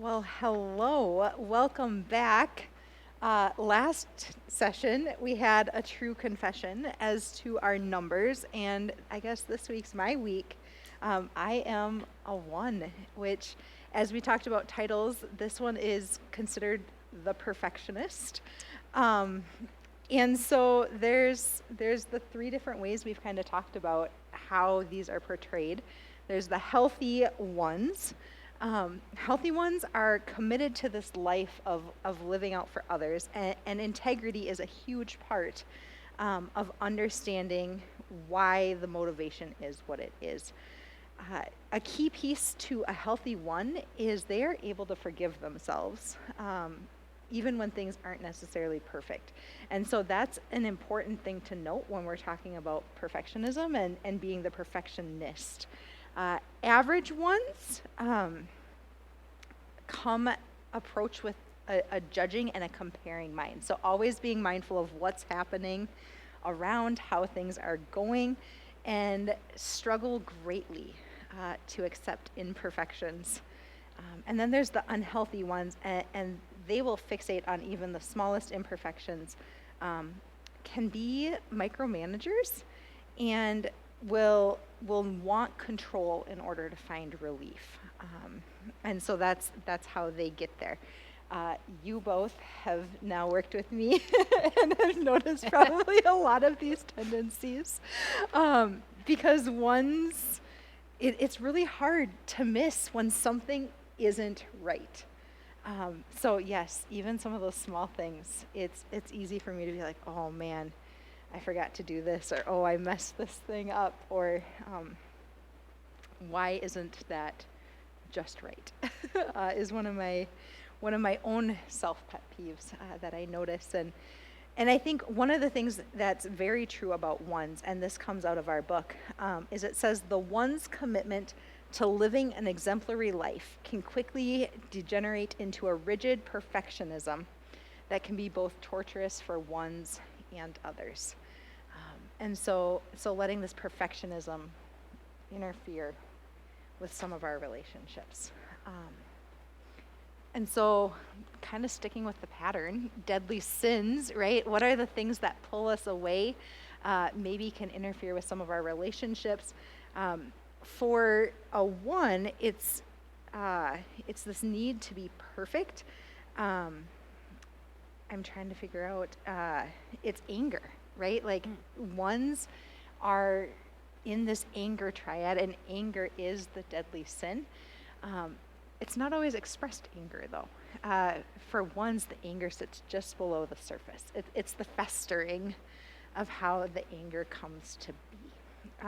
Well, hello. Welcome back. Last session, we had a true confession as to our numbers, and I guess this week's my week. I am a 1, which, as we talked about titles, this one is considered the perfectionist. And so there's the 3 different ways we've kind of talked about how these are portrayed. There's the healthy ones. Healthy ones are committed to this life of living out for others, and integrity is a huge part of understanding why the motivation is what it is. A key piece to a healthy one is they are able to forgive themselves, even when things aren't necessarily perfect. And so that's an important thing to note when we're talking about perfectionism and being the perfectionist. Average ones approach with a judging and a comparing mind. So always being mindful of what's happening around, how things are going, and struggle greatly to accept imperfections. And then there's the unhealthy ones, and they will fixate on even the smallest imperfections, can be micromanagers, and will want control in order to find relief. And so that's how they get there. You both have now worked with me and have noticed probably a lot of these tendencies, because it's really hard to miss when something isn't right. So yes, even some of those small things, it's easy for me to be like, oh man, I forgot to do this, or oh, I messed this thing up, or why isn't that just right? Is one of my own self pet peeves that I notice, and I think one of the things that's very true about ones, and this comes out of our book, is it says the one's commitment to living an exemplary life can quickly degenerate into a rigid perfectionism that can be both torturous for ones and others. And so letting this perfectionism interfere with some of our relationships. And so kind of sticking with the pattern, deadly sins, right? What are the things that pull us away, maybe can interfere with some of our relationships? For a 1, it's this need to be perfect. I'm trying to figure out, it's anger, right? Like ones are in this anger triad, and anger is the deadly sin. It's not always expressed anger, though. For ones, the anger sits just below the surface. It's the festering of how the anger comes to be.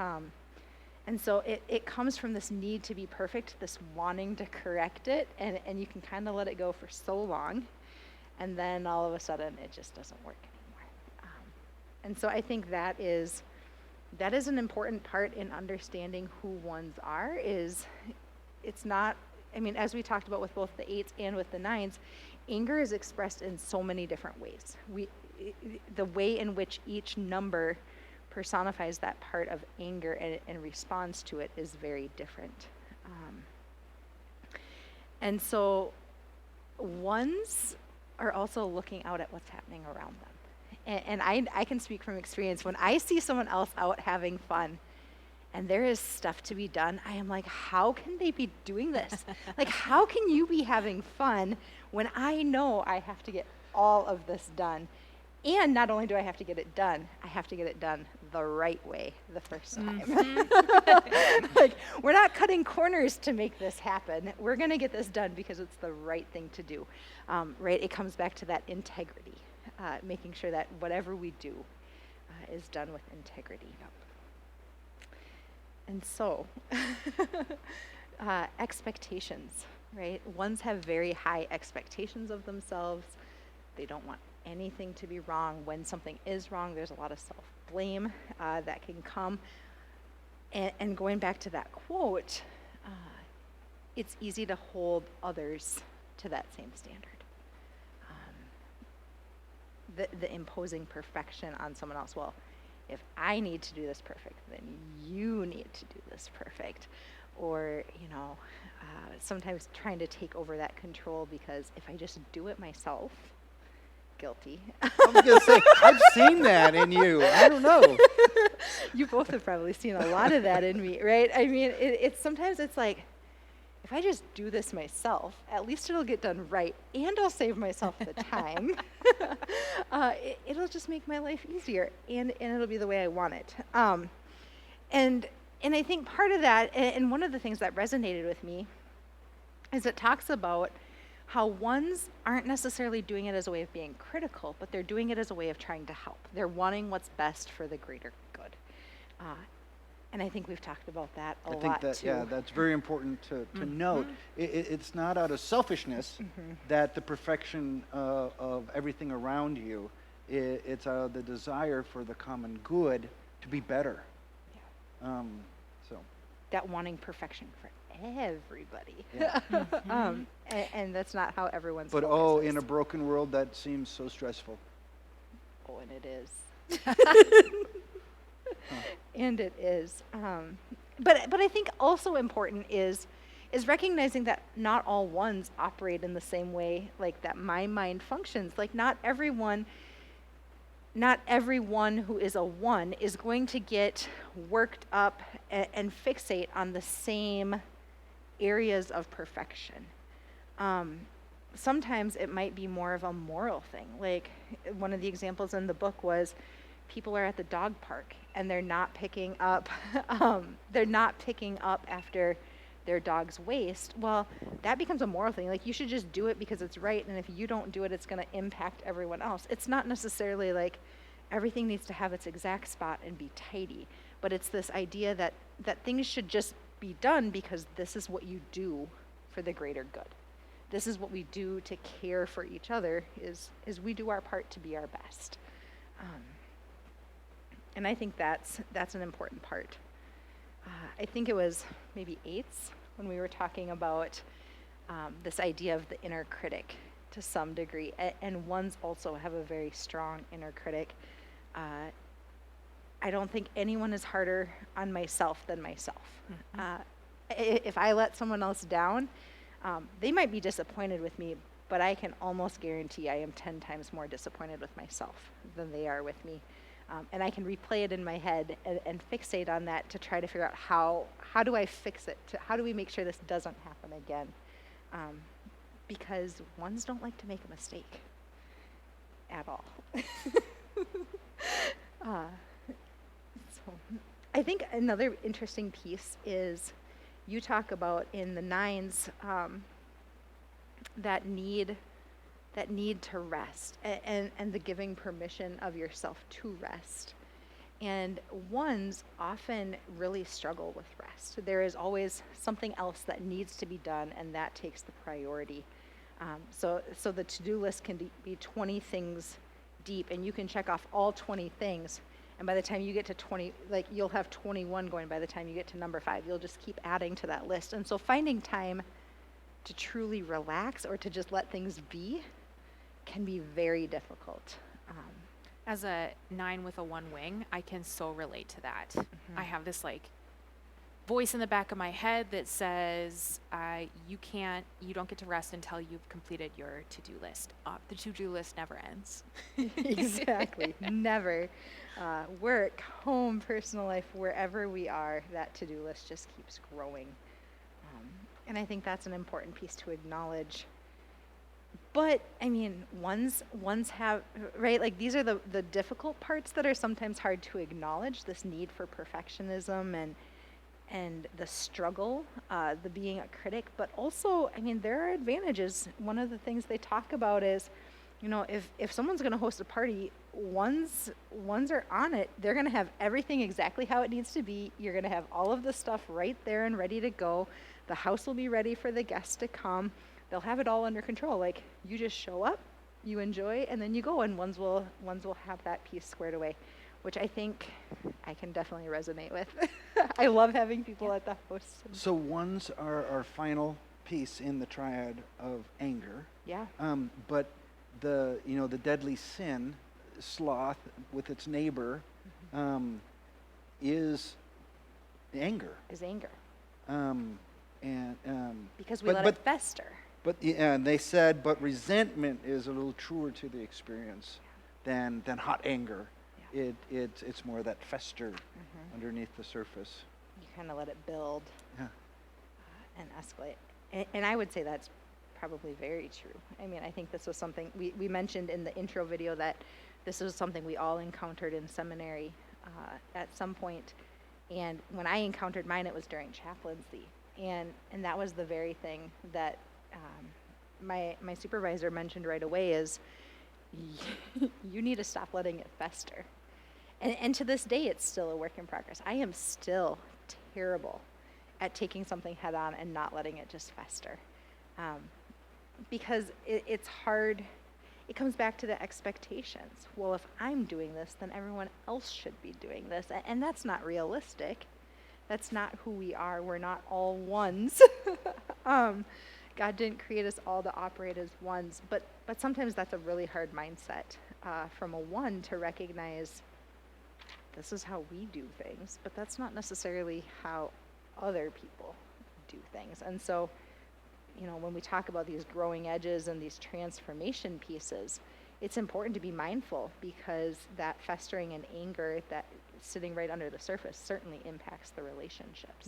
And so it comes from this need to be perfect, this wanting to correct it, and you can kind of let it go for so long, and then all of a sudden it just doesn't work anymore. And so I think that is an important part in understanding who ones are. It's not, I mean, as we talked about with both the 8s and with the 9s, anger is expressed in so many different ways. The way in which each number personifies that part of anger and responds to it is very different. And so ones are also looking out at what's happening around them. And I can speak from experience. When I see someone else out having fun and there is stuff to be done, I am like, how can they be doing this? Like, how can you be having fun when I know I have to get all of this done? And not only do I have to get it done, I have to get it done the right way the first time. Mm-hmm. Like, we're not cutting corners to make this happen. We're going to get this done because it's the right thing to do, right? It comes back to that integrity, making sure that whatever we do is done with integrity. And so, expectations, right? Ones have very high expectations of themselves. They don't want anything to be wrong. When something is wrong, there's a lot of self-blame that can come. And going back to that quote, it's easy to hold others to that same standard. The imposing perfection on someone else. Well, if I need to do this perfect, then you need to do this perfect. or, sometimes trying to take over that control because if I just do it myself, guilty. I was going to say, I've seen that in you. I don't know. You both have probably seen a lot of that in me, right? I mean, it's sometimes it's like, if I just do this myself, at least it'll get done right, and I'll save myself the time. It'll just make my life easier, and it'll be the way I want it. And I think part of that, and one of the things that resonated with me, is it talks about how ones aren't necessarily doing it as a way of being critical, but they're doing it as a way of trying to help. They're wanting what's best for the greater good. And I think we've talked about that a lot too. I think that, yeah, that's very important to note. It's not out of selfishness that the perfection of everything around you, it's out of the desire for the common good to be better. Yeah. So that wanting perfection for everybody. Yeah. And that's not how everyone's But focus is. in a broken world, that seems so stressful. Oh, and it is. And it is. But I think also important is recognizing that not all ones operate in the same way, like that my mind functions. Like not everyone who is a one is going to get worked up and fixate on the same areas of perfection. Sometimes it might be more of a moral thing. Like one of the examples in the book was people are at the dog park and they're not picking up after their dog's waste. Well, that becomes a moral thing. Like you should just do it because it's right, and if you don't do it, it's going to impact everyone else. It's not necessarily like everything needs to have its exact spot and be tidy, but it's this idea that things should just be done because this is what you do for the greater good. This is what we do to care for each other, is we do our part to be our best. And I think that's an important part. I think it was maybe eights when we were talking about this idea of the inner critic to some degree, and ones also have a very strong inner critic. I don't think anyone is harder on myself than myself. If I let someone else down, they might be disappointed with me, but I can almost guarantee I am 10 times more disappointed with myself than they are with me. And I can replay it in my head and fixate on that to try to figure out how do I fix it? How do we make sure this doesn't happen again? Because ones don't like to make a mistake at all. So I think another interesting piece is you talk about in the nines that need to rest and the giving permission of yourself to rest. And ones often really struggle with rest. There is always something else that needs to be done, and that takes the priority. So the to-do list can be 20 things deep, and you can check off all 20 things. And by the time you get to 20, like you'll have 21 going by the time you get to number 5. You'll just keep adding to that list. And so finding time to truly relax or to just let things be can be very difficult. As a 9 with a 1 wing, I can so relate to that. I have this like voice in the back of my head that says, you don't get to rest until you've completed your to-do list. The to-do list never ends. Exactly, never. Work, home, personal life, wherever we are, that to-do list just keeps growing. And I think that's an important piece to acknowledge. But, I mean, ones have, right, like these are the difficult parts that are sometimes hard to acknowledge, this need for perfectionism and the struggle, the being a critic, but also, I mean, there are advantages. One of the things they talk about is, if someone's going to host a party, ones are on it. They're going to have everything exactly how it needs to be. You're going to have all of the stuff right there and ready to go. The house will be ready for the guests to come. They'll have it all under control. Like, you just show up, you enjoy, and then you go, and ones will have that piece squared away, which I think I can definitely resonate with. I love having people at the house. So ones are our final piece in the triad of anger. Yeah. But the deadly sin, sloth with its neighbor, is anger. Is anger. Because we let it fester. But yeah, and they said, but resentment is a little truer to the experience than hot anger. Yeah. It's more that fester underneath the surface. You kind of let it build Yeah. And escalate. And I would say that's probably very true. I mean, I think this was something we mentioned in the intro video, that this was something we all encountered in seminary at some point. And when I encountered mine, it was during chaplaincy. And that was the very thing that my supervisor mentioned right away is, you need to stop letting it fester. And to this day, it's still a work in progress. I am still terrible at taking something head on and not letting it just fester. Because it's hard. It comes back to the expectations. Well, if I'm doing this, then everyone else should be doing this. And that's not realistic. That's not who we are. We're not all ones. God didn't create us all to operate as ones. But sometimes that's a really hard mindset from a one to recognize this is how we do things. But that's not necessarily how other people do things. And so, when we talk about these growing edges and these transformation pieces, it's important to be mindful, because that festering and anger that sitting right under the surface certainly impacts the relationships.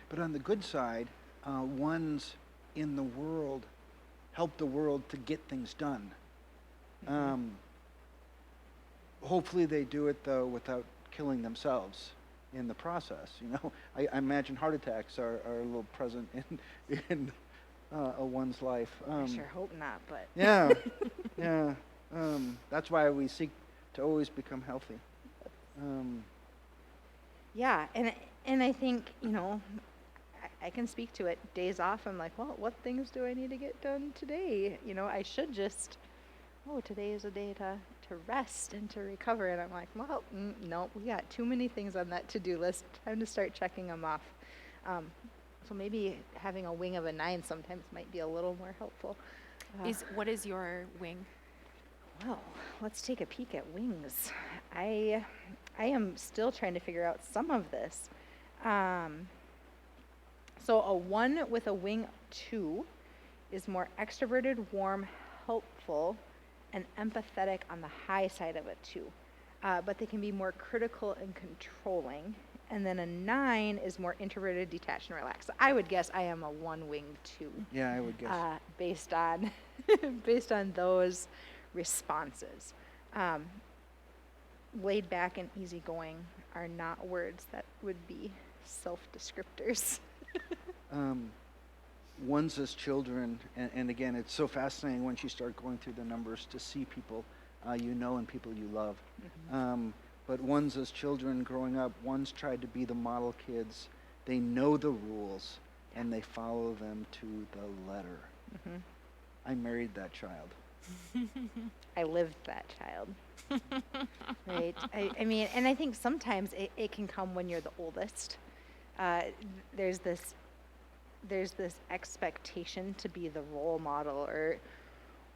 But on the good side, ones in the world help the world to get things done. Hopefully they do it, though, without killing themselves in the process. I imagine heart attacks are a little present in a one's life. I sure hope not, but yeah. That's why we seek to always become healthy. Yeah, and I think, I can speak to it. Days off, I'm like, well, what things do I need to get done today? I should just, today is a day to rest and to recover. And I'm like, well, no, we got too many things on that to-do list. Time to start checking them off. So maybe having a wing of a 9 sometimes might be a little more helpful. What is your wing? Well, let's take a peek at wings. I am still trying to figure out some of this. So a 1 with a wing 2 is more extroverted, warm, helpful, and empathetic on the high side of a 2. But they can be more critical and controlling. And then a 9 is more introverted, detached, and relaxed. So I would guess I am a 1 wing 2. Yeah, I would guess. Based on based on those responses. Laid back and easygoing are not words that would be self-descriptors. Ones as children, and again, it's so fascinating once you start going through the numbers to see people and people you love. But ones as children growing up, ones tried to be the model kids. They know the rules, and they follow them to the letter. I married that child. I lived that child. Right? I mean, and I think sometimes it can come when you're the oldest. There's this expectation to be the role model, or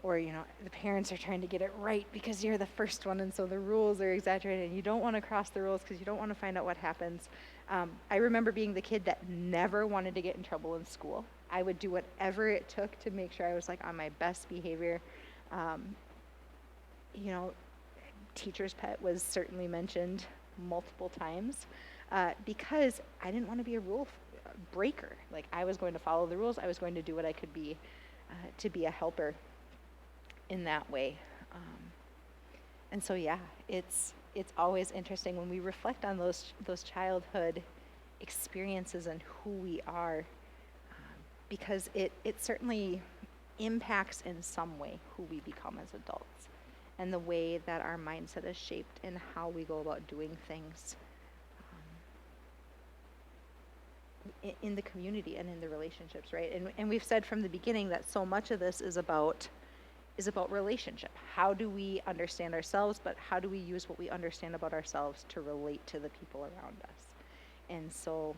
the parents are trying to get it right because you're the first one, and so the rules are exaggerated, and you don't want to cross the rules because you don't want to find out what happens. I remember being the kid that never wanted to get in trouble in school. I would do whatever it took to make sure I was on my best behavior. Teacher's pet was certainly mentioned multiple times because I didn't want to be a rule breaker. I was going to follow the rules. I was going to do what I could be to be a helper in that way. And so, it's always interesting when we reflect on those childhood experiences and who we are, because it certainly impacts in some way who we become as adults and the way that our mindset is shaped and how we go about doing things in the community and in the relationships, right? And we've said from the beginning that so much of this is about relationship. How do we understand ourselves, but how do we use what we understand about ourselves to relate to the people around us? And so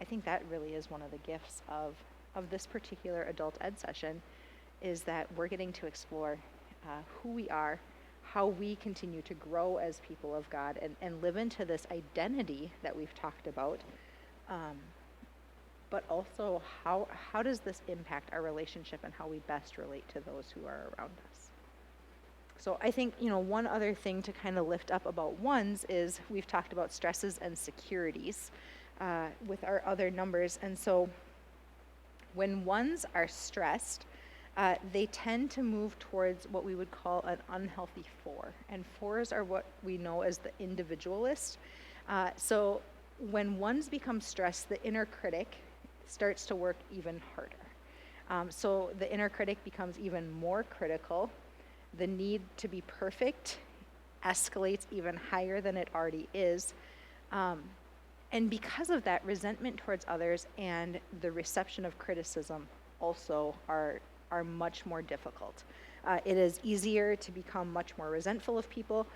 I think that really is one of the gifts of this particular adult ed session, is that we're getting to explore who we are, how we continue to grow as people of God and live into this identity that we've talked about, but also how does this impact our relationship and how we best relate to those who are around us? So I think, one other thing to kind of lift up about ones is we've talked about stresses and securities with our other numbers. And so when ones are stressed, they tend to move towards what we would call an unhealthy four. And fours are what we know as the individualist. So when ones become stressed, the inner critic starts to work even harder. So the inner critic becomes even more critical. The need to be perfect escalates even higher than it already is. And because of that, resentment towards others and the reception of criticism also are much more difficult. It is easier to become much more resentful of people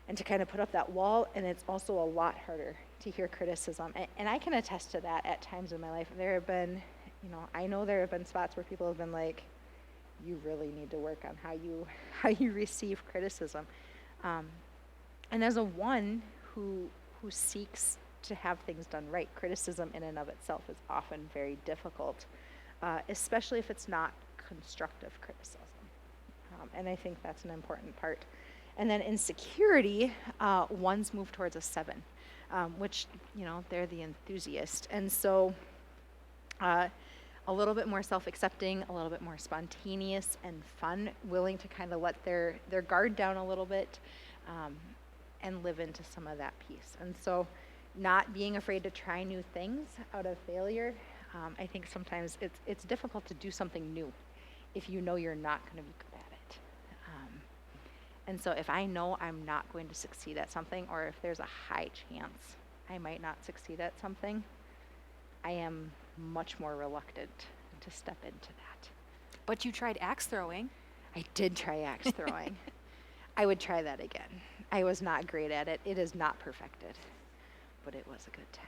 and to kind of put up that wall, and it's also a lot harder to hear criticism. And I can attest to that at times in my life. There have been, I know there have been spots where people have been like, you really need to work on how you receive criticism. And as a one who seeks to have things done right, criticism in and of itself is often very difficult, especially if it's not constructive criticism. And I think that's an important part. And then insecurity, ones move towards a 7, which, they're the enthusiast. And so a little bit more self-accepting, a little bit more spontaneous and fun, willing to kind of let their guard down a little bit and live into some of that peace. And so not being afraid to try new things out of failure. I think sometimes it's difficult to do something new if you know you're not going to be good at it. And so if I know I'm not going to succeed at something, or if there's a high chance I might not succeed at something, I am much more reluctant to step into that. But you tried axe throwing. I did try axe throwing. I would try that again. I was not great at it. It is not perfected, but it was a good time.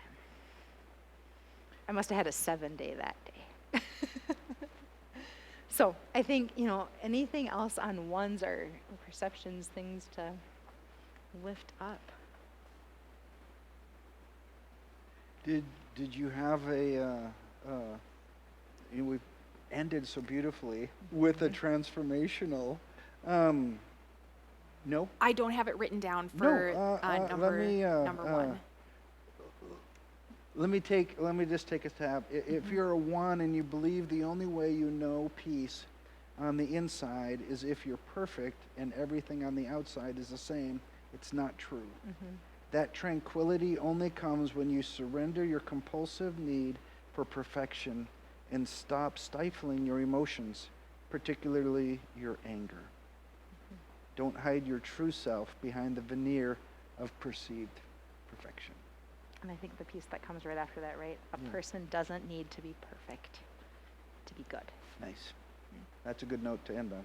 I must have had a 7-day that day. So I think, anything else on ones or perceptions, things to lift up? Did you have we've ended so beautifully with a transformational, no? I don't have it written down for number one. Let me just take a stab. If you're a 1 and you believe the only way you know peace on the inside is if you're perfect and everything on the outside is the same, it's not true. That tranquility only comes when you surrender your compulsive need for perfection and stop stifling your emotions, particularly your anger. Don't hide your true self behind the veneer of perceived perfection. And I think the piece that comes right after that, right? A person doesn't need to be perfect to be good. Nice. That's a good note to end on.